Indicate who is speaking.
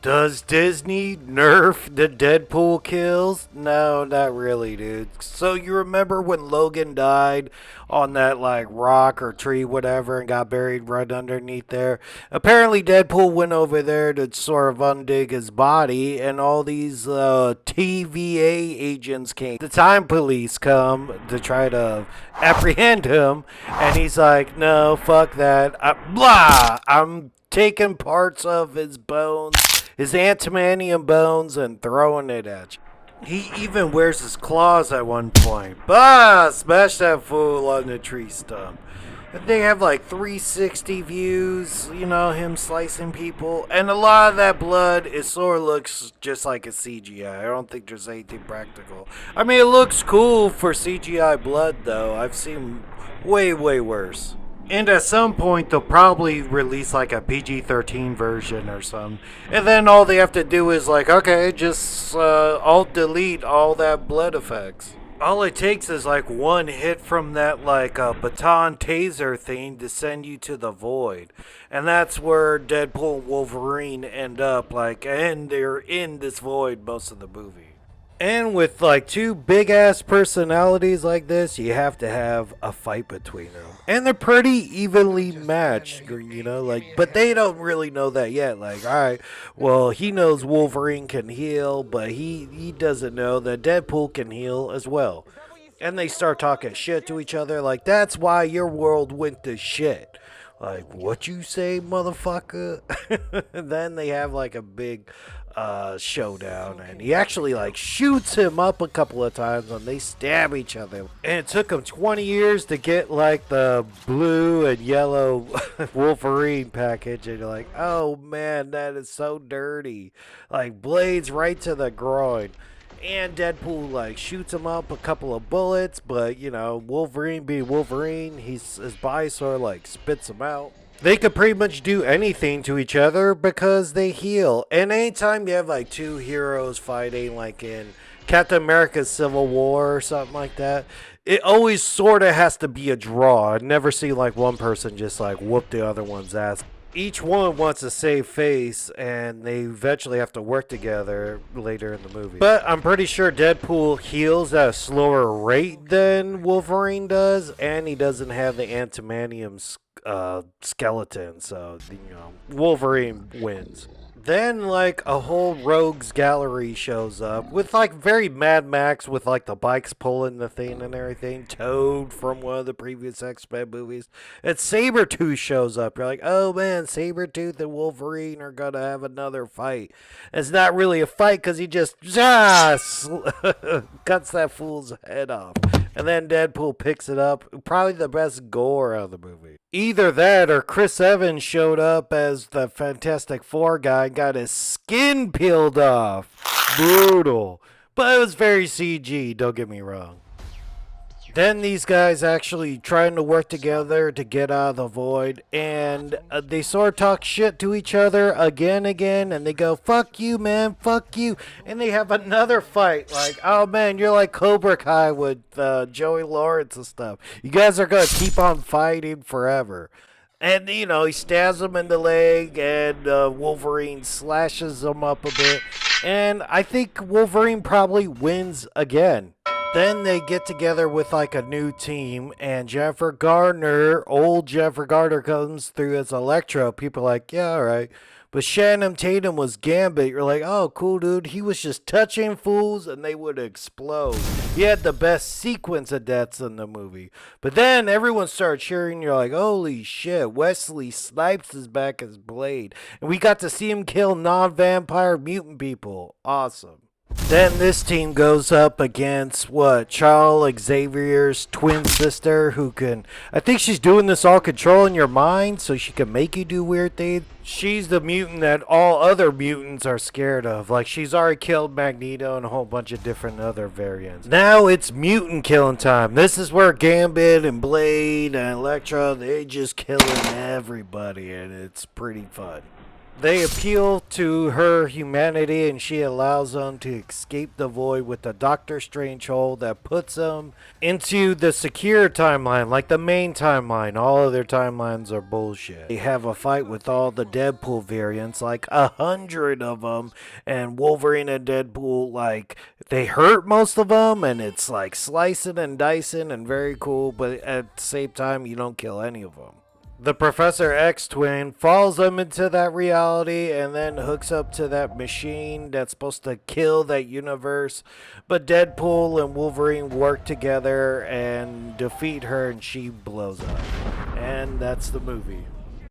Speaker 1: Does Disney nerf the Deadpool kills? No, not really, dude. So you remember when Logan died on that like rock or tree, whatever, and got buried right underneath there? Apparently, Deadpool went over there to sort of undig his body, and all these TVA agents came. The time police come to try to apprehend him, and he's like, "No, fuck that. I'm taking parts of his bones, his antimanium bones, and throwing it at you." He even wears his claws at one point. Bah! Smash that fool on the tree stump. And they have like 360 views, him slicing people. And a lot of that blood, it sort of looks just like a CGI. I don't think there's anything practical. I mean, it looks cool for CGI blood, though. I've seen way, way worse. And at some point, they'll probably release like a PG-13 version or something. And then all they have to do is like, okay, just alt-delete all that blood effects. All it takes is like one hit from that like baton taser thing to send you to the void. And that's where Deadpool and Wolverine end up, like, and they're in this void most of the movie. And with like two big ass personalities like this, you have to have a fight between them. And they're pretty evenly matched, like, but they don't really know that yet. Like, all right, well, he knows Wolverine can heal, but he doesn't know that Deadpool can heal as well. And they start talking shit to each other, like, that's why your world went to shit. Like, what you say, motherfucker? And then they have like a big showdown, and he actually like shoots him up a couple of times and they stab each other. And it took him 20 years to get like the blue and yellow Wolverine package, and you're like, oh man, that is so dirty. Like blades right to the groin. And Deadpool like shoots him up a couple of bullets, but Wolverine being Wolverine, his body sort of like spits him out. They could pretty much do anything to each other because they heal. And anytime you have like two heroes fighting, like in Captain America's Civil War or something like that, it always sort of has to be a draw. I never see like one person just like whoop the other one's ass. Each one wants to save face, and they eventually have to work together later in the movie. But I'm pretty sure Deadpool heals at a slower rate than Wolverine does, and he doesn't have the antimanium skeleton, so Wolverine wins. Then like a whole rogues gallery shows up with like very Mad Max, with like the bikes pulling the thing and everything. Toad from one of the previous X-Men movies. And Sabretooth shows up. You're like, oh man, Sabretooth and Wolverine are gonna have another fight. It's not really a fight because he just cuts that fool's head off. And then Deadpool picks it up. Probably the best gore out of the movie. Either that or Chris Evans showed up as the Fantastic Four guy and got his skin peeled off. Brutal. But it was very CG, don't get me wrong. Then these guys actually trying to work together to get out of the void, and they sort of talk shit to each other again, and they go, fuck you, man, fuck you. And they have another fight, like, oh man, you're like Cobra Kai with Joey Lawrence and stuff. You guys are going to keep on fighting forever. And, he stabs him in the leg, and Wolverine slashes him up a bit. And I think Wolverine probably wins again. Then they get together with like a new team, and old Jennifer Garner comes through as Electro. People are like, yeah, all right. But Shannon Tatum was Gambit. You're like, oh, cool, dude. He was just touching fools and they would explode. He had the best sequence of deaths in the movie. But then everyone started cheering. You're like, holy shit, Wesley Snipes is back as Blade. And we got to see him kill non-vampire mutant people. Awesome. Then this team goes up against Charles Xavier's twin sister, who I think she's doing this all controlling your mind so she can make you do weird things. She's the mutant that all other mutants are scared of. Like, she's already killed Magneto and a whole bunch of different other variants. Now it's mutant killing time. This is where Gambit and Blade and Elektra, they just killing everybody, and it's pretty fun. They appeal to her humanity and she allows them to escape the void with the Doctor Strange hole that puts them into the secure timeline, like the main timeline. All of their timelines are bullshit. They have a fight with all the Deadpool variants, like 100 of them, and Wolverine and Deadpool, like, they hurt most of them, and it's like slicing and dicing and very cool, but at the same time, you don't kill any of them. The Professor X twin follows them into that reality and then hooks up to that machine that's supposed to kill that universe. But Deadpool and Wolverine work together and defeat her and she blows up. And that's the movie.